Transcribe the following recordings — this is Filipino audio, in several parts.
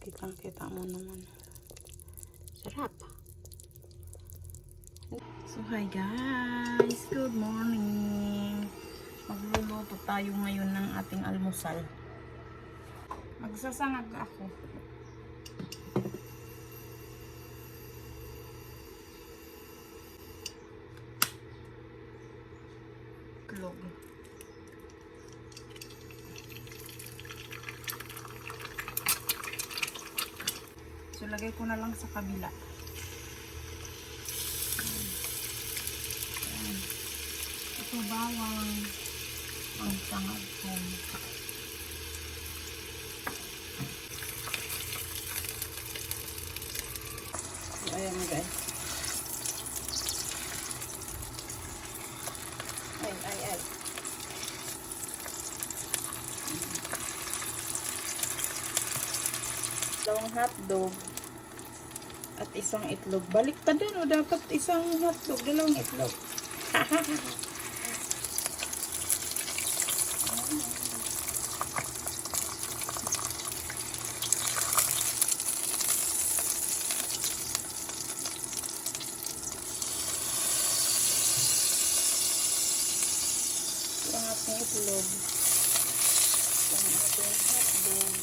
Kitang-kita mo naman. Sarap. So, hi guys! Good morning! Magluluto tayo ngayon ng ating almusal. Magsasangag ako. Itlog. So, lagay ko na lang sa kabila. Ayan. Ito bawang ang sangag ko. So, ayan guys. Ay. Dalawang hotdog at isang itlog. Baliktad din, o dapat isang hotdog, dalawang itlog. Ito ang ating itlog. Ito ang ating hotdog.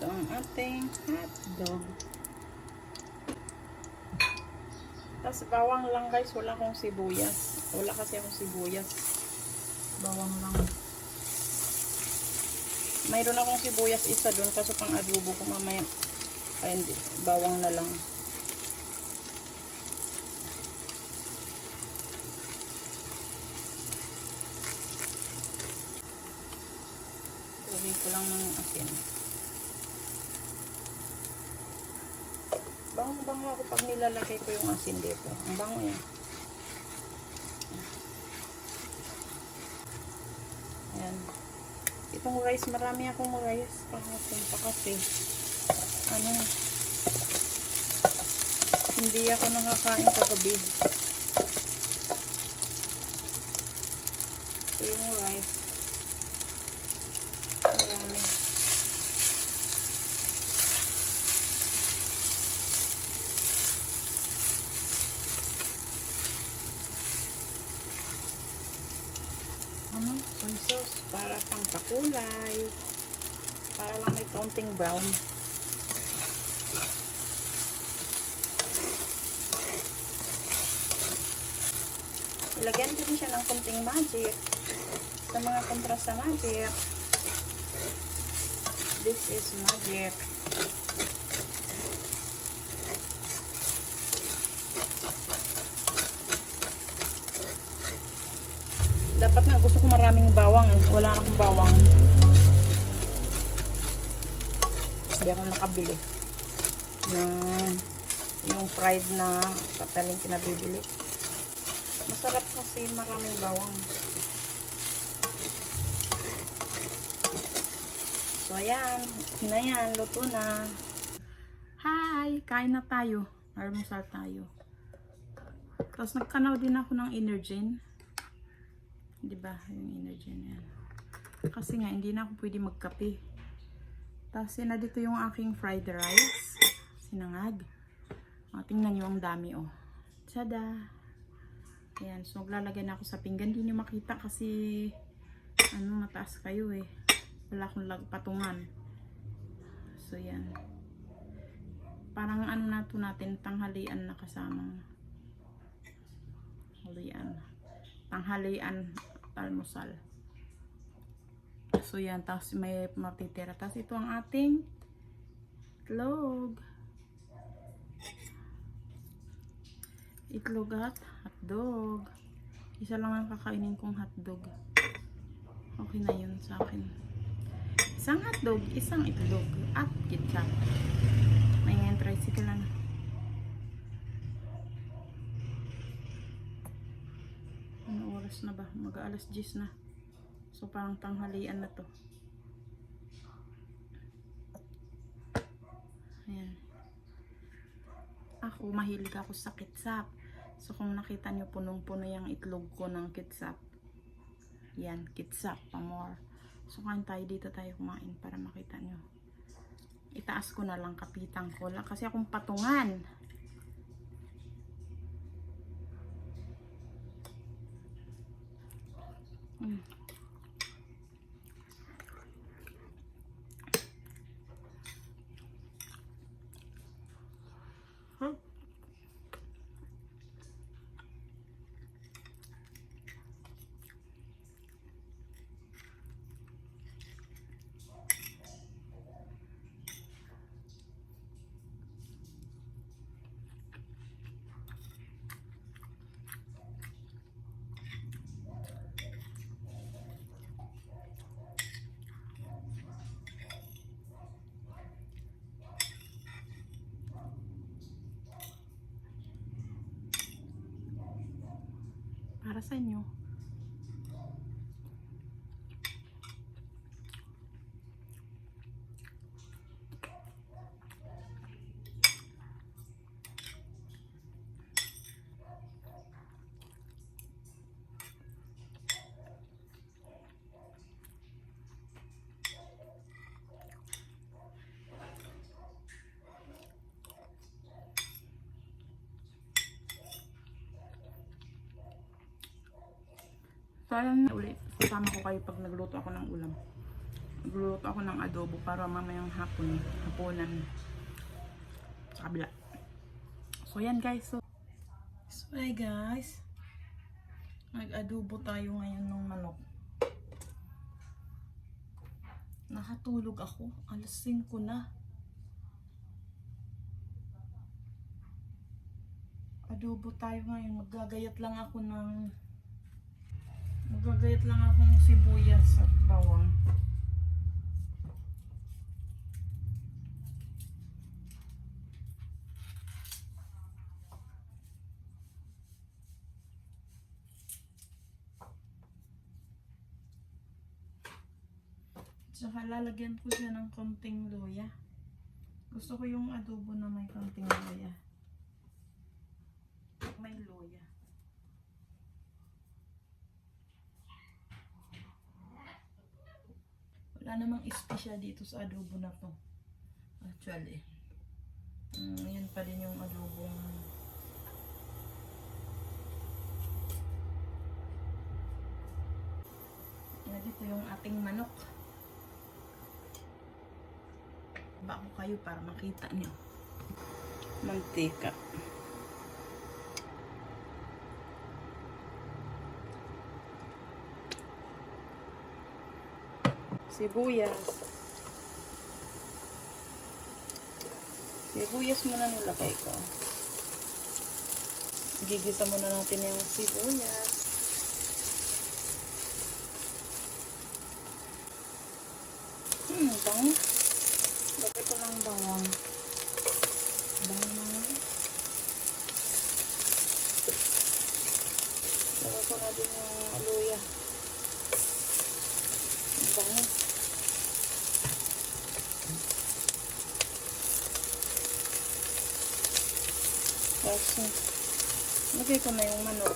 Ito ang ating hotdog. Tapos bawang lang guys, wala akong sibuyas. Wala kasi akong sibuyas. Bawang lang. Mayroon akong sibuyas isa doon kaso pang adobo ko mamaya. Ay hindi, bawang na lang. Lagyan ko lang ng asin. Bango-bango ako pag nilalagay ko yung asin dito. Ang bango yan. Ayan. Itong rice, marami akong rice kahapon pa kasi hindi ako nakakain kagabi. Ito yung rice. Marami. Soy sauce para pang pakulay. Para lang may kaunting brown. Ilagyan ko din siya ng kaunting magic. Sa mga kontra sa magic. This is magic. Dapat nga gusto ko maraming bawang. Wala akong bawang. Hindi ako nakabili. Yung fried na pataling pinabibili. Masarap kasi maraming bawang. So ayan. Yan. Luto na. Hi! Kain na tayo. Almusal tayo. Tapos nagkanaw din ako ng Energen. Diba? Yung Energen yan. Kasi nga, hindi na ako pwede magkape. Tapos, na dito yung aking fried rice. Sinangag. Tingnan nyo ang dami, oh. Tada! Ayan. So, maglalagay na ako sa pinggan. Hindi nyo makita kasi, mataas kayo, eh. Wala akong patungan. So, yan. Parang na to natin, tanghalian na kasamang. Tanghalian almusal. So yan, tapos may matitira. Tapos ito ang ating itlog. Itlog at hotdog. Isa lang ang kakainin kong hotdog. Okay na yun sa akin. Isang hotdog, isang itlog at ketchup. May tricycle na. Ano oras na ba? Mag-alas 10 na. So parang tanghalian na to. Ayan. ako, mahilig ako sa kitsap. So kung nakita nyo, punong-puno yung itlog ko ng kitsap. Yan, kitsap pa more. So kain tayo, dito tayo kumain para makita nyo. Itaas ko na lang kapitang ko lang kasi akong patungan. Para sa inyo. Sayang na ulit. Kasama ko kayo pag nagluto ako ng ulam. Nagluto ako ng adobo para mamayang hapunan sa kabila. So yan guys. So hey guys. Nag-adobo tayo ngayon ng manok. Nakatulog ako. Alas 5 na. Adobo tayo ngayon. Magagayat lang akong sibuyas at bawang. Tsaka lalagyan ko siya ng konting luya. Gusto ko yung adobo na may konting luya. May luya. Wala namang espesyal dito sa adobo na to. Actually. Yan pa din yung adobong dito yung ating manok. Bako kayo para makita niyo. Mantika. Sibuyas. Sibuyas muna nilagay ko. Gigisa muna natin yung sibuyas. Bang. Lagay ko ng bawang. Bawang. Lagay ko na din yung luya. Bang. Tapos, lagay ko na yung manok.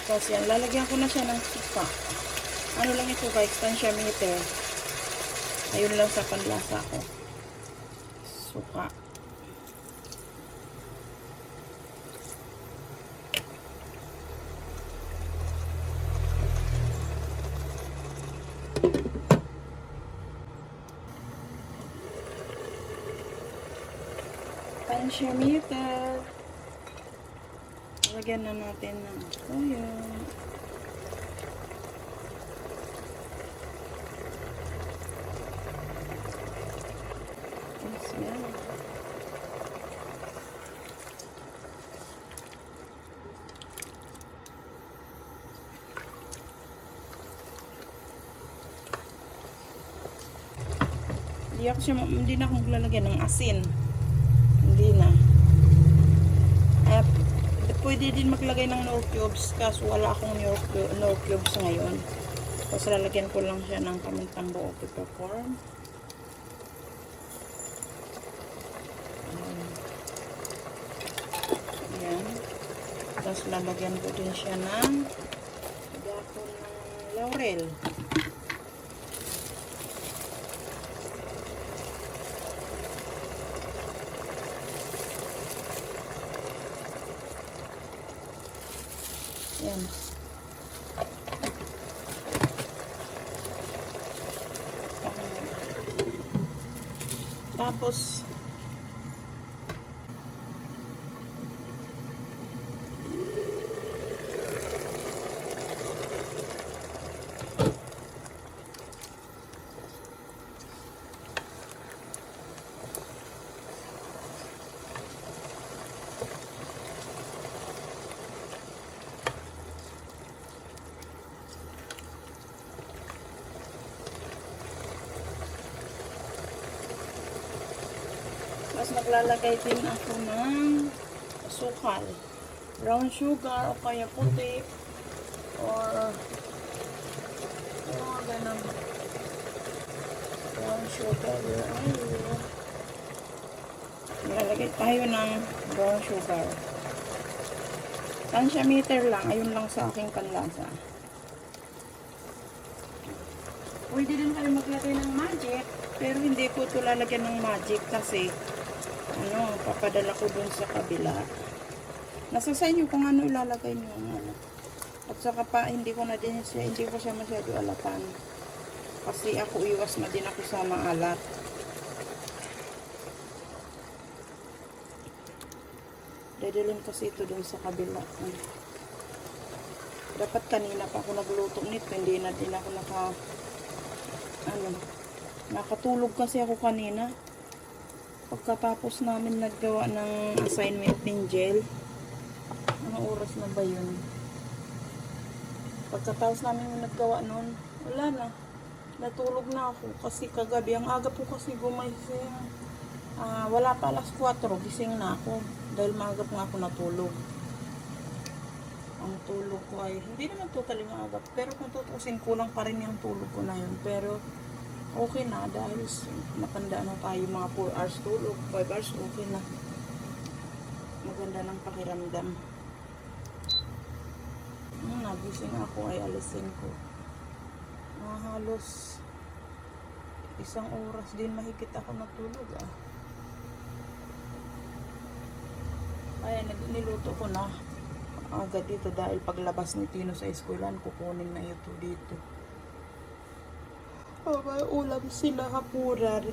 Tapos yan, lalagyan ko na siya ng suka. Ano lang ito guys, tansya meter. Ayun lang sa panlasa ko. Suka. Tansya meter. Lagyan na natin ng toyo. Yan. Hindi na ako maglalagyan ng asin. Hindi na. At pwede din maglagay ng Knorr cubes kaso wala akong Knorr cubes ngayon. Tapos lalagyan ko lang siya ng pamintang buo peppercorn. Ayan. Tapos lalagyan ko din siya ng dahon ng laurel. Ayan. Tapos maglalagay din ako ng sukal, brown sugar o kaya puti or ganun. Brown sugar, maglalagay tayo ng brown sugar. Tansya meter lang, ayun lang sa aking panlasa. Pwede din kayo maglagay ng magic, pero hindi ko ito lalagyan ng magic kasi papadala ko dun sa kabila. Nasa sa inyo kung ano ilalagay nyo. At saka pa, hindi ko siya masyado alatan. Kasi ako iwas na din ako sa maalat. Dadalhin kasi ito dun sa kabila. Dapat kanina pa ako nagluto nito, hindi na din ako nakatulog kasi ako kanina. Pagkatapos namin naggawa ng assignment ni Jel, anong oras na ba yun? Pagkatapos namin naggawa nun, wala na. Natulog na ako kasi kagabi, ang aga po kasi gumising. Wala pa alas 4, gising na ako. Dahil maaga po ako natulog. Ang tulog ko ay, hindi naman totally maaga. Pero kung tutusin, kulang pa rin yung tulog ko na yun. Pero, okay na dahil matanda na tayo, mga 4 hours tulog, 5 hours okay na. Maganda ng pakiramdam. Nagising ako ay alisin ko. Halos 1 oras din mahigit ako natulog Ay, niluto ko na agad dito dahil paglabas ni Tino sa eskwelahan, kukunin na ito dito. May ulam sila hapunan.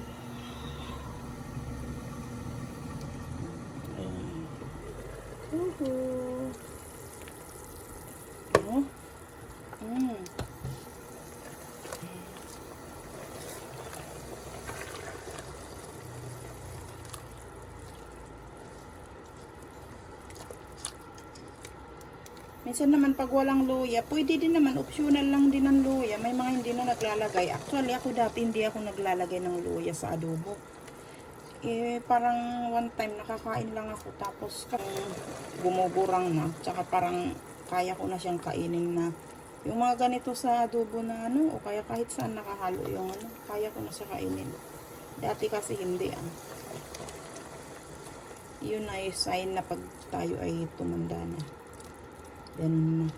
Minsan naman pag walang luya, pwede din naman, optional lang din ang luya. May mga hindi na naglalagay. Actually, ako dati hindi ako naglalagay ng luya sa adobo. Parang one time nakakain lang ako tapos gumuburang na. Tsaka parang kaya ko na siyang kainin na. Yung mga ganito sa adobo na o kaya kahit saan nakahalo yung kaya ko na siya kainin. Dati kasi hindi Yun ay sign na pag tayo ay tumanda na. Ganun na.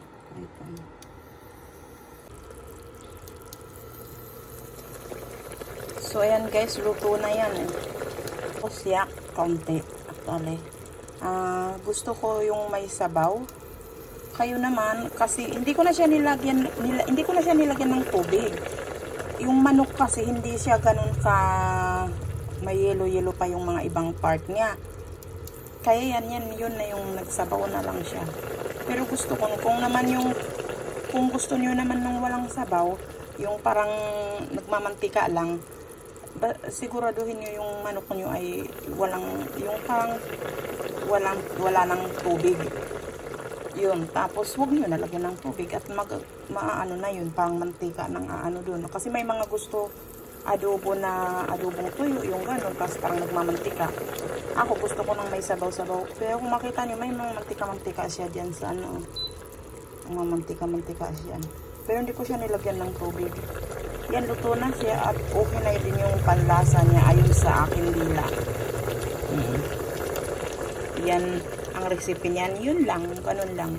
So, ayan guys, luto na yan eh. Tapos yak, kaunti. Actually. Gusto ko yung may sabaw. Kayo naman, kasi hindi ko na siya nilagyan ng tubig. Yung manok kasi hindi siya ganun ka may yelo-yelo pa yung mga ibang part niya. Kaya yun na yung nagsabaw na lang siya. Pero gusto ko, kung gusto niyo naman ng walang sabaw, yung parang nagmamantika lang, siguraduhin niyo yung manok niyo ay wala nang tubig. Yun, tapos huwag nyo nalagyan ng tubig at maano na yun, pang mantika ng aano doon. Kasi may mga gusto adobong tuyo, yung gano'n, tapos parang nagmamantika. Ako gusto ko nang may sabaw-sabaw. Pero kung makita nyo, may mga mantika-mantika siya dyan sa ano. Mantika-mantika siya. Pero hindi ko siya nilagyan ng tubig. Yan, luto na siya at okay na din yung panlasa niya ayon sa akin dila. Yan ang recipe niyan, yun lang, ganun lang.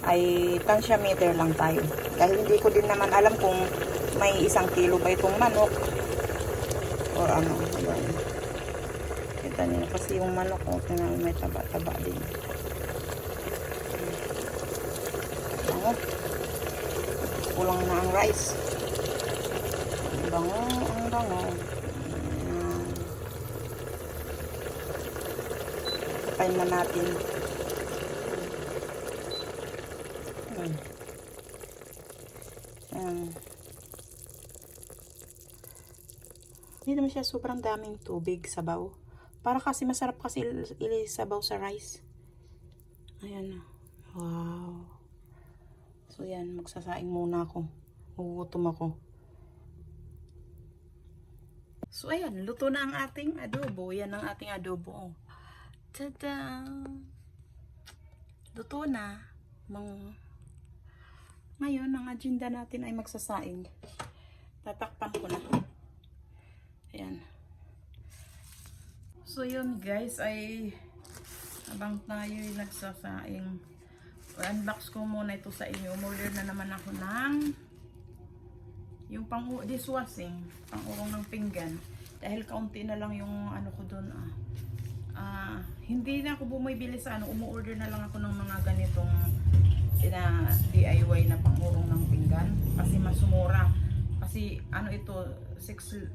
Ay tansya meter lang tayo. Dahil hindi ko din naman alam kung may 1 kilo ba itong manok or ano. Yan. Kita niyo kasi yung manok ko, may taba-taba din. Bango. Kulang na ang rice. Ang bango. Patay na natin. Hindi naman siya sobrang daming tubig, sabaw. Para kasi masarap kasi sabaw sa rice. Ayan na. Wow. So yan, magsasaing muna ako. Gugutom ako. So ayan, luto na ang ating adobo. Yan ang ating adobo. Tada! Luto na. Ngayon, ang agenda natin ay magsasaing. Tatakpan ko na. Ayan. So yun guys, ay habang tayo ay nagsasaing, unbox ko muna ito sa inyo. Umorder na naman ako ng yung pang dishwashing, pang-urong ng pinggan. Dahil kaunti na lang yung ano ko doon. Hindi na ako bumibili sa ano, umu-order na lang ako ng mga ganitong DIY na pang-urong ng pinggan. Kasi mas mura. Kasi ano ito, 6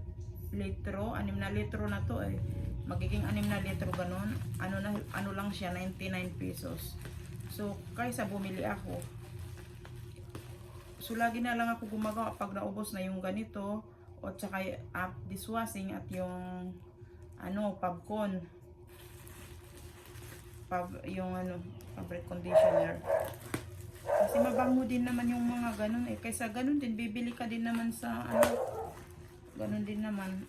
litro, 6 na litro na to eh. Magiging 6 na litro ganun. Ano lang siya, 99 pesos. So, kaysa bumili ako. So, lagi na lang ako gumagawa pag naubos na yung ganito o tsaka dishwashing at yung Pabcon. Yung fabric conditioner. Kasi mabango din naman yung mga ganun eh. Kaysa ganun din, bibili ka din naman sa ganun din naman.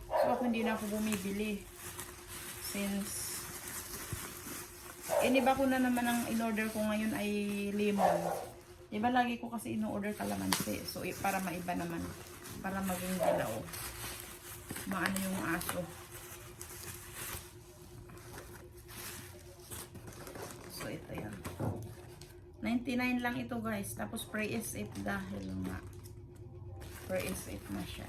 So ako hindi na ako bumibili. Since iniba ko na naman ang in-order ko ngayon ay lemon. Diba lagi ko kasi in-order kalamansi. So para maiba naman. Para maging dilaw. Maano yung aso. So ito yan. 99 lang ito guys. Tapos pre-is-it dahil nga pre-is-it na siya.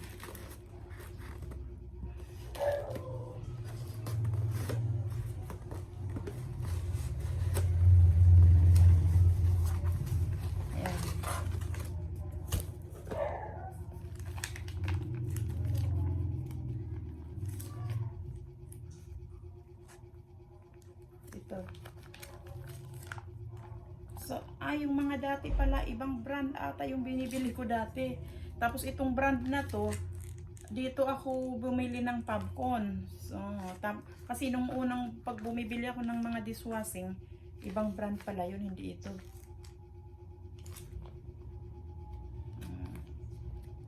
Ayan. Ito. So, yung mga dati pala, ibang brand ata yung binibili ko dati. Tapos itong brand na to, dito ako bumili ng Pabcon. So, kasi nung unang pag bumibili ako ng mga dishwashing, ibang brand pala yun, hindi ito.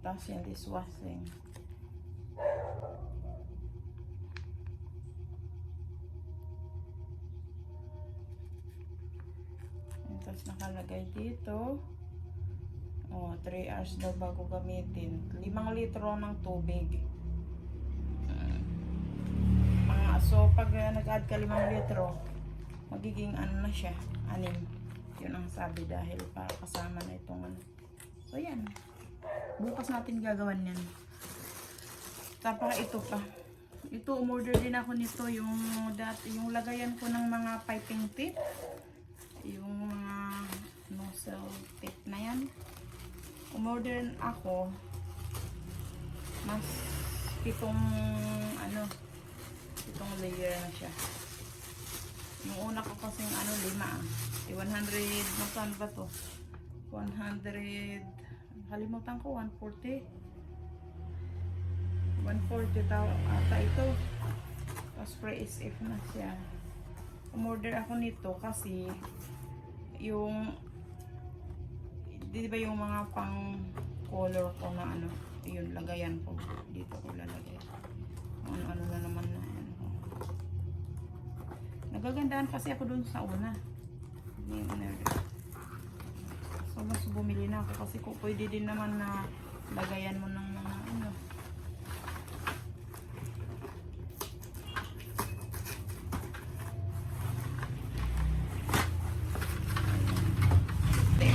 Tapos yung dishwashing. Tapos nakalagay dito 3 hours daw bago gamitin. 5 litro ng tubig. So pag nag-add ka 5 litro, magiging ano na siya, 6. Yun ang sabi dahil para kasama na itong So yan. Bukas natin gagawan yan. Tapos ito pa. Ito, umorder din ako nito. Yung lagayan ko ng mga piping tip. Yung mga nozzle tip na yan. Umorder ako. Mas pitong layer na siya. Yung una ko kasing 5 100, nasaan ba to? 100, halimutan ko, 140 ata ito. Tapos pre-SF na siya. Umorder ako nito kasi yung, di ba yung mga pang color ko na yun, lagayan ko dito ko lalagay. Ano na naman na yan. Nagagandahan kasi ako dun sa una. So mas bumili na ako kasi kung pwede din naman na lagayan mo ng mga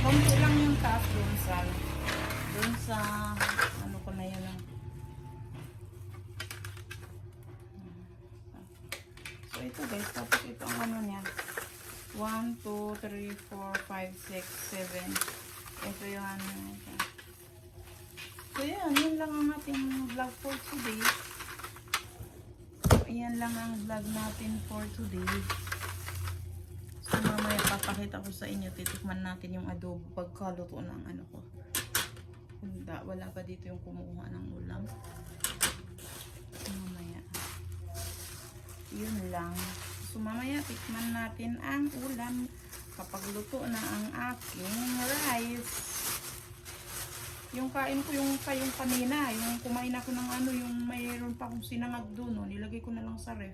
konti lang yung taas dun sa ano ko na yun so ito guys, tapos ito ang ano niya 1, 2, 3, 4, 5, 6, 7 ito yung ano niya. So yun lang ang ating vlog for today. Yan lang ang vlog natin for today. So mamaya papakita ko sa inyo, titikman natin yung adobo pagkaluto ng ano ko. Wala pa dito yung kumuha ng ulam. Mamaya. Yun lang. So mamaya tikman natin ang ulam kapag luto na ang aking rice. Yung kain ko yung kanina, yung kumain ako ng yung mayroon pa akong sinangag doon, nilagay ko na lang sa ref.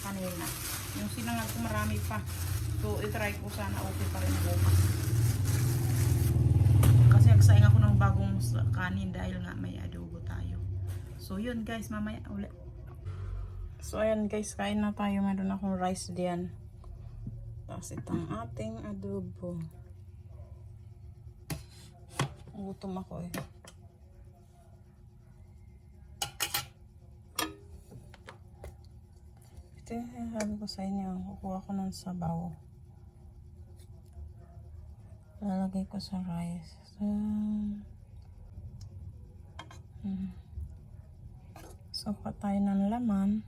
Kanina. Yung sinangag ko marami pa. So i-try ko, sana okay pa rin bukas. Kasi nagsaing ako ng bagong kanin dahil nga may adobo tayo. So yun guys, mamaya ulit. So ayan guys, kain na tayo. Meron akong rice diyan. Tapos itong ating adobo. Gutom ako eh. Ito yung sabi ko sa inyo. Kukuha ko ng sabaw. Lalagay ko sa rice. So tayo ng laman.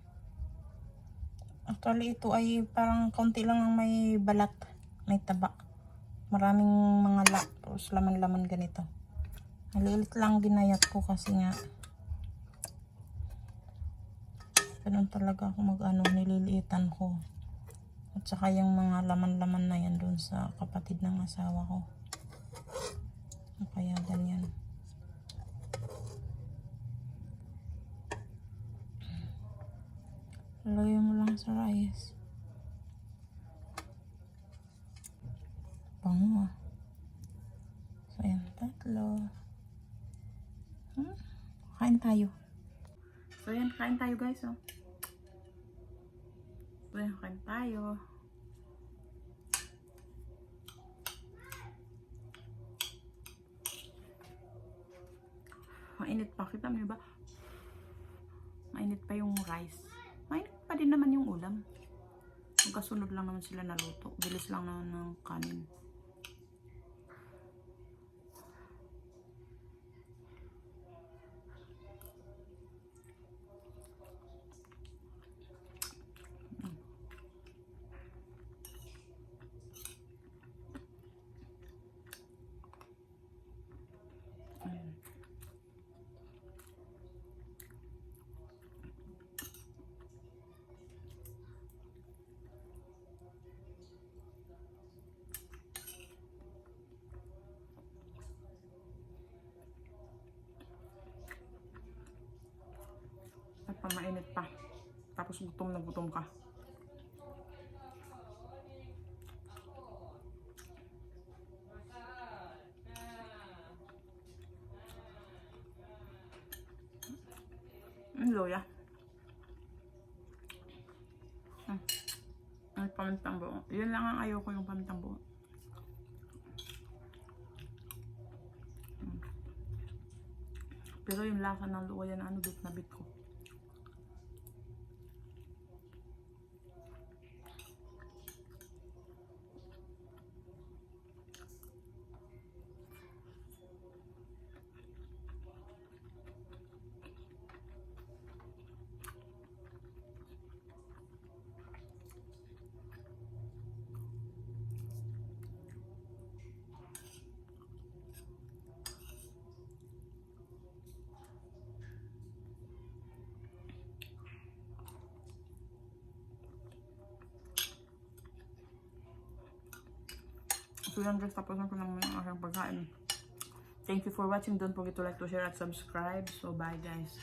Actually ito ay parang kaunti lang ang may balat. May taba. Maraming mga tapos laman-laman ganito. Malilit lang ginayat ko kasi nga ganun talaga ako nililiitan ko. At saka yung mga laman-laman na yan dun sa kapatid ng asawa ko. Kaya ganyan. Lagay mo lang sa rice. Bango ah. So ayan, tatlo. Kain tayo. So ayan, kain tayo guys. So ayan, kain tayo. Mainit pa. Kita mo ba? Mainit pa yung rice. Mainit pa din naman yung ulam. Magkasunod lang naman sila naluto. Bilis lang naman ng kanin. At mainit pa. Tapos gutom na gutom ka. Loya. Ang pamintang buo. Yun lang ang ayaw ko, yung pamintang buo. Pero yung lasa ng luya na ano, bit na bit ko. So yan guys, tapos na ko naman ang aking pagkain. Thank you for watching. Don't forget to like, to share, at subscribe. So bye guys.